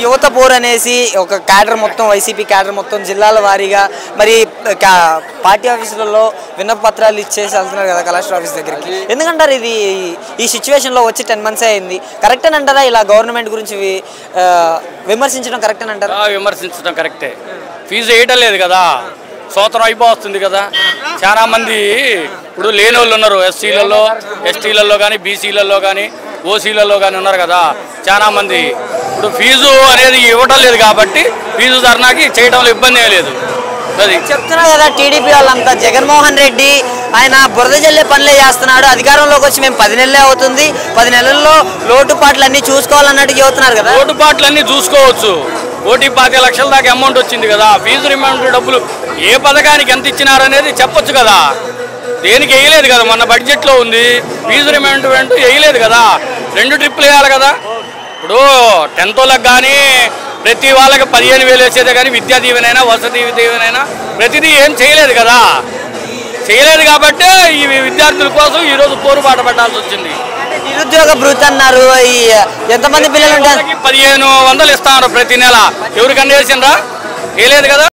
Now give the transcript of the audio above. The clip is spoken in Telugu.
యువత పోర్ అనేసి ఒక క్యాడర్ మొత్తం వైసీపీ క్యాడర్ మొత్తం జిల్లాల వారీగా మరి పార్టీ ఆఫీసులలో విన్నప పత్రాలు ఇచ్చేసి వెళ్తున్నారు కదా కలెక్టర్ ఆఫీస్ దగ్గరికి. ఎందుకంటారు ఇది ఈ సిచ్యువేషన్లో వచ్చి 10 months అయింది, కరెక్ట్ అని అంటారా? ఇలా గవర్నమెంట్ గురించి విమర్శించడం కరెక్ట్ అని అంటారా? విమర్శించడం కరెక్టే. ఫీజు వేయటం లేదు కదా, సంవత్సరం అయిపోతుంది కదా. చాలా మంది ఇప్పుడు లేని వాళ్ళు ఉన్నారు, ఎస్సీలలో ఎస్టీలలో కానీ బీసీలలో కానీ ఓసీలలో కానీ ఉన్నారు కదా చాలా మంది. ఇప్పుడు ఫీజు అనేది ఇవ్వటం లేదు కాబట్టి ఫీజు ధర్నాకి చేయడంలో ఇబ్బంది ఏం లేదు. అది చెప్తున్నా కదా టీడీపీ వాళ్ళంతా, జగన్మోహన్ రెడ్డి ఆయన బురద జల్లే పనులే చేస్తున్నాడు, అధికారంలోకి వచ్చి మేము 10 నెలలే అవుతుంది, 10 నెలల్లో లోటుపాట్లన్నీ చూసుకోవాలన్నట్టు చెబుతున్నారు కదా. లోటుపాట్లన్నీ చూసుకోవచ్చు. 1.25 లక్షల దాకా అమౌంట్ వచ్చింది కదా. ఫీజు రిమైండ్ డబ్బులు ఏ పథకానికి ఎంత ఇచ్చినారనేది చెప్పొచ్చు కదా. దేనికి వేయలేదు కదా, మొన్న బడ్జెట్లో ఉంది. ఫీజు రిమైండ్ వేయలేదు కదా, 2 ట్రిప్పులు వేయాలి కదా. ఇప్పుడు 10th వాళ్ళకి కానీ ప్రతి వాళ్ళకి 15,000 వేసేదే కానీ విద్యా దీవెనైనా వసతి దీవెనైనా ప్రతిదీ ఏం చేయలేదు కదా. చేయలేదు కాబట్టే ఈ విద్యార్థుల కోసం ఈరోజు పోరుబాట పడాల్సి వచ్చింది. నిరుద్యోగ భృతి అన్నారు, ఎంతమంది పిల్లలు 1500 ఇస్తున్నారు ప్రతి నెల. ఎవరికన్నా వేసిండ్రా? వేయలేదు కదా.